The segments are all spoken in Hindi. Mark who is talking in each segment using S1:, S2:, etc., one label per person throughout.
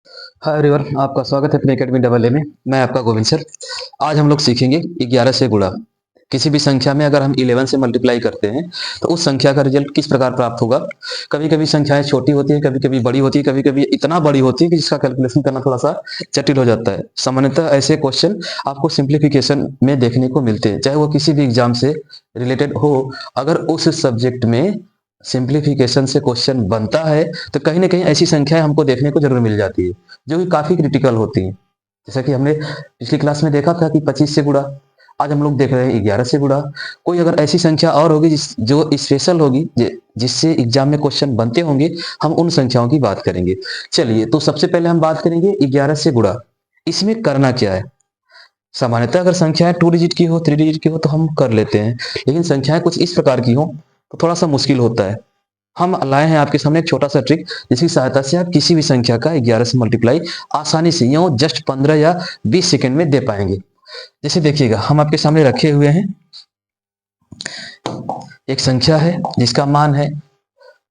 S1: हाय एवरीवन, आपका स्वागत है अपने एकेडमी डबल ए में। मैं आपका गोविंद सर। आज हम लोग सीखेंगे 11 से गुणा। किसी भी संख्या में अगर हम 11 से मल्टीप्लाई करते हैं तो उस संख्या का रिजल्ट किस प्रकार प्राप्त होगा। कभी कभी संख्याएं छोटी होती है, कभी कभी बड़ी होती है, कभी कभी इतना बड़ी होती है कि जिसका कैलकुलेशन करना थोड़ा सा जटिल हो जाता है। सामान्यतः ऐसे क्वेश्चन आपको सिंप्लीफिकेशन में देखने को मिलते हैं, चाहे वो किसी भी एग्जाम से रिलेटेड हो। अगर उस सब्जेक्ट में सिंप्लीफिकेशन से क्वेश्चन बनता है तो कहीं ना कहीं ऐसी संख्याएं हमको देखने को जरूर मिल जाती है जो कि काफी क्रिटिकल होती हैं। जैसा कि हमने पिछली क्लास में देखा था कि 25 से गुणा। आज हम लोग देख रहे हैं 11 से गुणा। कोई अगर ऐसी संख्या और होगी जो स्पेशल होगी, जिससे एग्जाम में क्वेश्चन बनते होंगे, हम उन संख्याओं की बात करेंगे। चलिए, तो सबसे पहले हम बात करेंगे 11 से गुणा। इसमें करना क्या है। सामान्यतः अगर संख्याएं 2 डिजिट की हो, 3 डिजिट की हो तो हम कर लेते हैं, लेकिन संख्याएं कुछ इस प्रकार की हो तो थोड़ा सा मुश्किल होता है। हम लाए हैं आपके सामने एक छोटा सा ट्रिक, जिसकी सहायता से आप किसी भी संख्या का 11 से मल्टीप्लाई आसानी से यूं जस्ट 15 या 20 सेकंड में दे पाएंगे। जैसे देखिएगा, हम आपके सामने रखे हुए हैं एक संख्या है जिसका मान है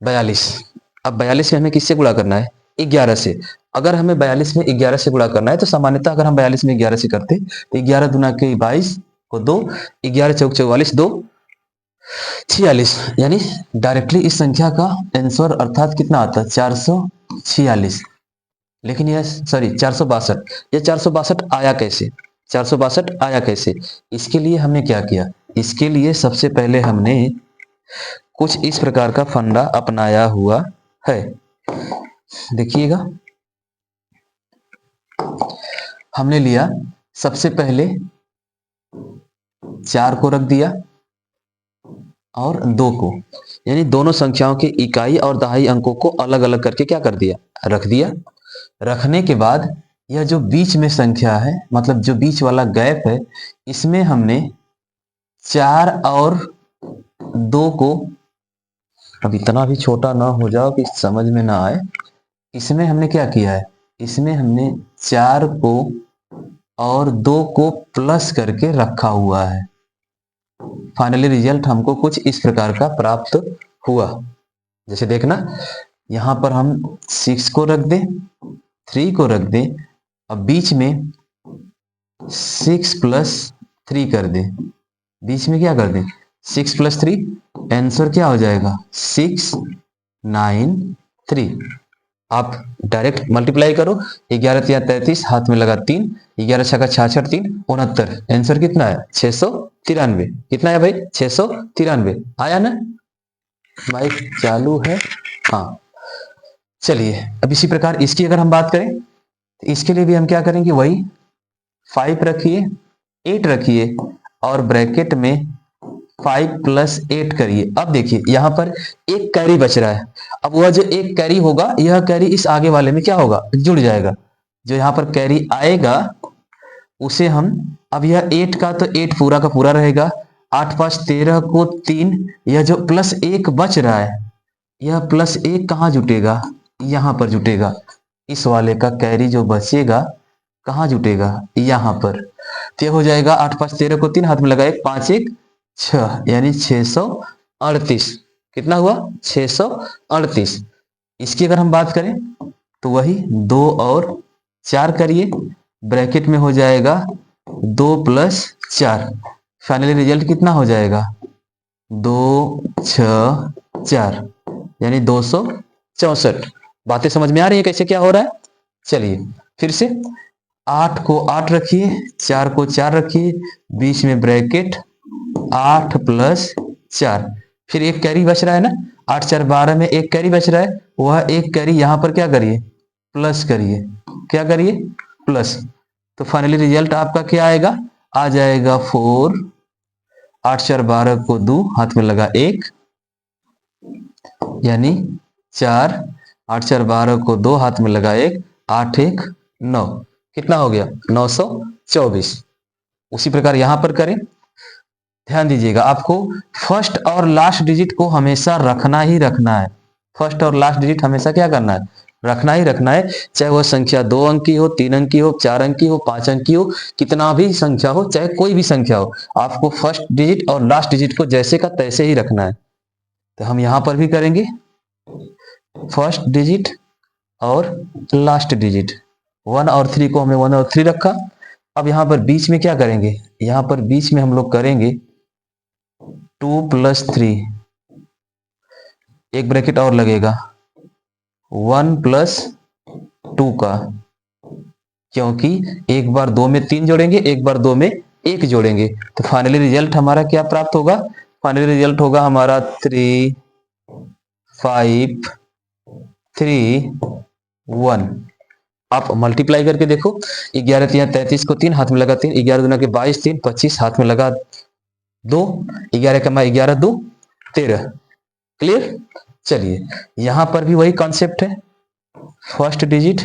S1: 42। अब 42 में हमें किससे गुणा करना है? 11 से। अगर हमें 42 में 11 से गुणा करना है तो सामान्यतः अगर हम 42 में 11 से करते तो 11 दुना के 22 को 2, 11 चौक 44, 2 46, यानी डायरेक्टली इस संख्या का आंसर अर्थात कितना आता है? 446। लेकिन यह सॉरी 462। यह 462 आया कैसे? 462 आया कैसे? इसके लिए हमने क्या किया? इसके लिए सबसे पहले हमने कुछ इस प्रकार का फंडा अपनाया हुआ है। देखिएगा, हमने लिया सबसे पहले 4 को रख दिया और 2 को, यानी दोनों संख्याओं के इकाई और दहाई अंकों को अलग अलग करके क्या कर दिया? रख दिया। रखने के बाद यह जो बीच में संख्या है, मतलब जो बीच वाला गैप है, इसमें हमने 4 और 2 को, अब इतना भी छोटा ना हो जाओ कि समझ में ना आए, इसमें हमने क्या किया है? इसमें हमने 4 को और 2 को प्लस करके रखा हुआ है। फाइनली रिजल्ट हमको कुछ इस प्रकार का प्राप्त हुआ। जैसे देखना, यहां पर हम 6 को रख दें, 3 को रख दें, अब बीच में 6 प्लस 3 कर दें। बीच में क्या कर दें? 6 प्लस 3, आंसर क्या हो जाएगा? 6, 9, 3। आप डायरेक्ट मल्टीप्लाई करो। 11 तिया 33, हाथ में लगा 3, 11 छका 66, 3 69। आंसर कितना है? 693। कितना है भाई? 693 आया ना? माइक चालू है? हाँ। चलिए, अब इसी प्रकार इसकी अगर हम बात करें तो इसके लिए भी हम क्या करेंगे? वही 5 रखिए, 8 रखिए और ब्रैकेट में 5 प्लस 8 करिए। अब देखिए, यहां पर एक कैरी बच रहा है। अब वह जो एक कैरी होगा, यह कैरी इस आगे वाले में क्या होगा? जुड़ जाएगा। जो यहां पर कैरी आएगा उसे हम, अब यह 8 का तो 8 पूरा का पूरा रहेगा, 8 5 13 को 3, यह जो प्लस 1 बच रहा है, यह प्लस 1 कहां जुटेगा? यहां पर जुटेगा। इस वाले का कैरी जो बचेगा कहां जुटेगा? यहां पर। तो यह हो जाएगा 8 5 13 को 3, हाथ में लगा 1, 5 1 6, यानी 638। कितना हुआ? 638। इसकी अगर हम बात करें तो वही 2 और 4 करिए, ब्रैकेट में हो जाएगा 2 प्लस 4। फाइनली रिजल्ट कितना हो जाएगा? 2 6 4, यानी 264। बातें समझ में आ रही है कैसे क्या हो रहा है? चलिए फिर से, 8 को 8 रखिए, 4 को 4 रखिए, बीच में ब्रैकेट 8 प्लस 4, फिर एक कैरी बच रहा है ना, 8 4 12 में एक कैरी बच रहा है, वह एक कैरी यहां पर क्या करिए? प्लस करिए। क्या करिए? प्लस। तो फाइनली रिजल्ट आपका क्या आएगा? आ जाएगा 4, 8 4 12 को 2, हाथ में लगा 1, यानी 4, 8 4 12 को 2, हाथ में लगा 1, 8 1 9। कितना हो गया? 924। उसी प्रकार यहां पर करें। ध्यान दीजिएगा, आपको फर्स्ट और लास्ट डिजिट को हमेशा रखना ही रखना है। फर्स्ट और लास्ट डिजिट हमेशा क्या करना है? रखना ही रखना है। चाहे वह संख्या 2 अंक की हो, 3 अंक की हो, 4 अंक की हो, 5 अंक की हो, कितना भी संख्या हो, चाहे कोई भी संख्या हो, आपको फर्स्ट डिजिट और लास्ट डिजिट को जैसे का तैसे ही रखना है। तो हम यहां पर भी करेंगे फर्स्ट डिजिट और लास्ट डिजिट। 1 और 3 को हमने 1 और 3 रखा। अब यहाँ पर बीच में क्या करेंगे, यहाँ पर बीच में हम लोग करेंगे 2 + 3, एक ब्रैकेट और लगेगा 1 + 2 का, क्योंकि एक बार 2 में 3 जोड़ेंगे, एक बार 2 में 1 जोड़ेंगे, तो फाइनली रिजल्ट हमारा क्या प्राप्त होगा, फाइनली रिजल्ट होगा हमारा 3 5 3 1। आप मल्टीप्लाई करके देखो, 11 3 33 को 3 हाथ में लगा 3, 11 दूना के 22 3 25 हाथ में लगा 2, 11 का 11 2 13। क्लियर। चलिए यहां पर भी वही कॉन्सेप्ट है, फर्स्ट डिजिट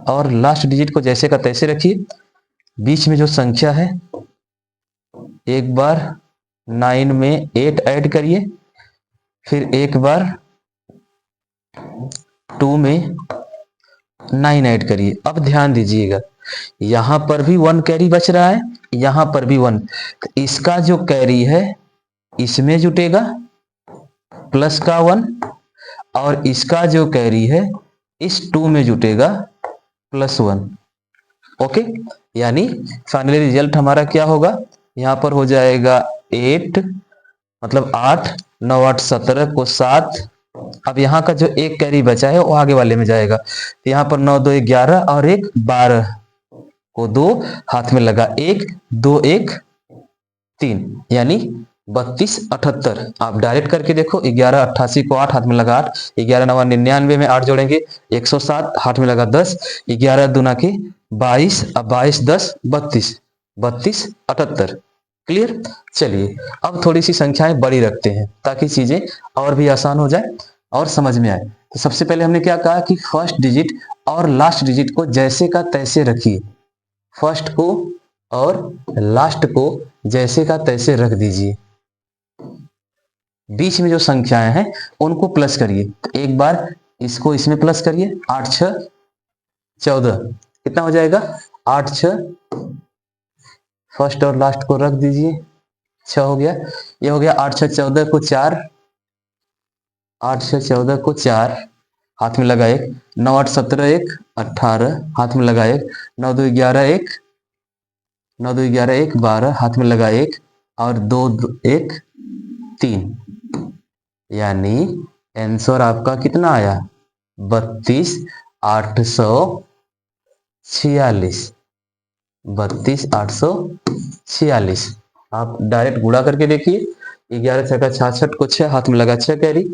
S1: और लास्ट डिजिट को जैसे का तैसे रखिए, बीच में जो संख्या है एक बार 9 में 8 ऐड करिए, फिर एक बार 2 में 9 ऐड करिए। अब ध्यान दीजिएगा, यहां पर भी 1 कैरी बच रहा है, यहां पर भी 1, तो इसका जो कैरी है इसमें जुटेगा प्लस का 1, और इसका जो कैरी है इस 2 में जुटेगा +1। ओके, यानी फाइनली रिजल्ट हमारा क्या होगा, यहां पर हो जाएगा 8, मतलब 8 9 8 17 को 7। अब यहाँ का जो एक कैरी बचा है वो आगे वाले में जाएगा, तो यहाँ पर 9 2 11 और 1 12 को 2 हाथ में लगा 1 2 1 3, यानी 32 78। आप डायरेक्ट करके देखो, 11 88 को 8 हाथ में लगा 8, 11 9 99 में 8 जोड़ेंगे 107 हाथ में लगा 10, 11 दूना के 22, अब 22 10 32 32 78। क्लियर। चलिए अब थोड़ी सी संख्याएं बड़ी रखते हैं ताकि चीजें और भी आसान हो जाए और समझ में आए। तो सबसे पहले हमने क्या कहा कि फर्स्ट डिजिट और लास्ट डिजिट को जैसे का तैसे रखिए, फर्स्ट को और लास्ट को जैसे का तैसे रख दीजिए, बीच में जो संख्याएं हैं उनको प्लस करिए। तो एक बार इसको इसमें प्लस करिए, 8 6 14, कितना हो जाएगा 8 6, फर्स्ट और लास्ट को रख दीजिए, 6 हो गया, ये हो गया 8 6 14 को 4, 8 6 14 को 4 हाथ में लगा 1, 9 8 17 1 18 हाथ में लगा 1, 9 2 11 1 9 2 11 1 12 हाथ में लगा 1, और 2 1 3, यानी आंसर आपका कितना आया 32 846, 32 846। आप डायरेक्ट गुणा करके देखिए, 11 6 का 66 को 6 हाथ में लगा 6 कैरी,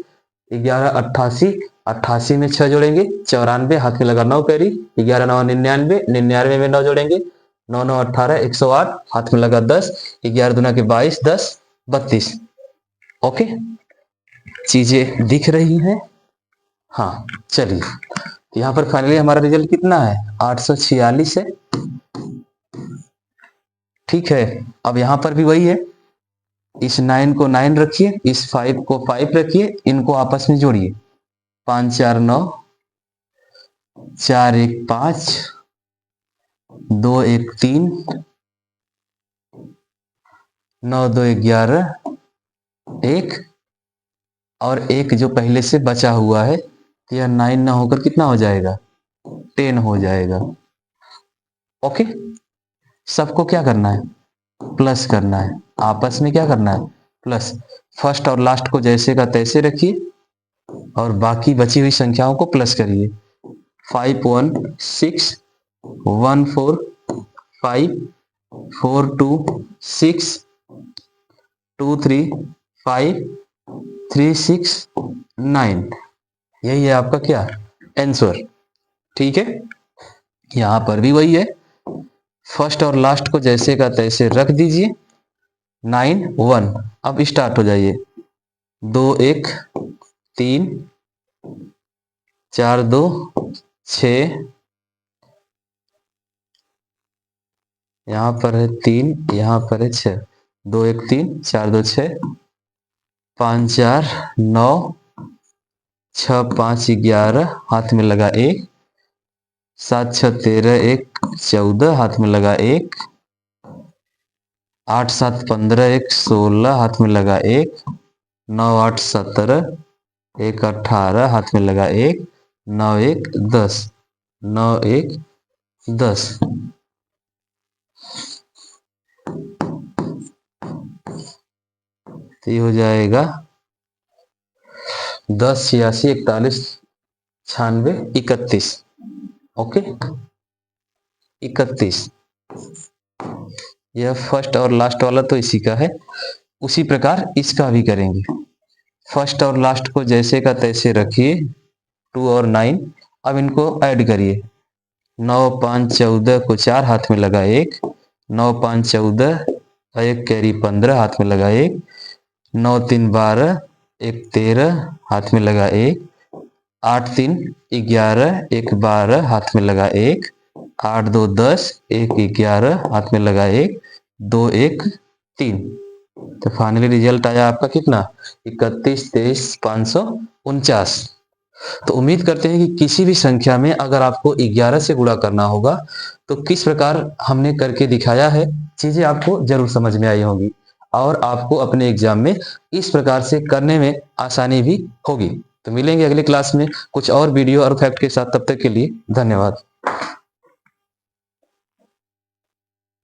S1: 11 88 88 में 6 जोड़ेंगे 94 हाथ में लगा 9 कैरी, 11 9 99 99 में 9 जोड़ेंगे 9 9 18 108 हाथ में लगा 10, 11 दूना के 22 10 32। ओके, चीजें दिख रही हैं। हाँ चलिए, यहाँ पर फाइनली हमारा रिजल्ट कितना है 846 है। ठीक है, अब यहां पर भी वही है, इस 9 को 9 रखिए, इस 5 को 5 रखिए, इनको आपस में जोड़िए, 5 4 9 4 1 5 2 1 3 9 2 11 1, और एक जो पहले से बचा हुआ है, तो यह 9 ना होकर कितना हो जाएगा 10 हो जाएगा। ओके, सबको क्या करना है प्लस करना है, आपस में क्या करना है प्लस। फर्स्ट और लास्ट को जैसे का तैसे रखिए और बाकी बची हुई संख्याओं को प्लस करिए, 5 1 6 1 4 5 4 2 6 2 3 5 3 6 9, यही है आपका क्या आंसर। ठीक है, यहां पर भी वही है, फर्स्ट और लास्ट को जैसे का तैसे रख दीजिए, 9 1। अब स्टार्ट हो जाइए, 2 1 3 4 2 6, यहां पर है 3, यहां पर है 6, 2 1 3 4 2 6 5 4 9 6 5 11 हाथ में लगा 1, 7 6 13 1 14 हाथ में लगा 1, 8 7 15 1 16 हाथ में लगा 1, 9 8 17 1 18 हाथ में लगा 1, 9 1 10 9 1 10। तो ये हो जाएगा 10, 86, 41, 96, 31। ओके, 31। यह फर्स्ट और लास्ट वाला तो इसी का है। उसी प्रकार इसका भी करेंगे। फर्स्ट और लास्ट को जैसे का तैसे रखिए, 2 और 9। अब इनको ऐड करिए। 9 5 14 को 4 हाथ में लगा 1, 9 5 14, 1 कैरी 15 हाथ में लगा 1, 9 3 12, 1 13 हाथ में लगा 1, 8 3 11, 1 12 हाथ में लगा 1, 8 2 10, 1 11 हाथ में लगा 1, 2 1 3। तो फाइनली रिजल्ट आया आपका कितना? 31 23 549। तो उम्मीद करते हैं कि किसी भी संख्या में अगर आपको 11 से गुणा करना होगा तो किस प्रकार हमने करके दिखाया है, चीजें आपको जरूर समझ में आई होंगी और आपको अपने एग्जाम में इस प्रकार से करने में आसानी भी होगी। तो मिलेंगे अगले क्लास में कुछ और वीडियो और फैक्ट के साथ। तब तक के लिए धन्यवाद।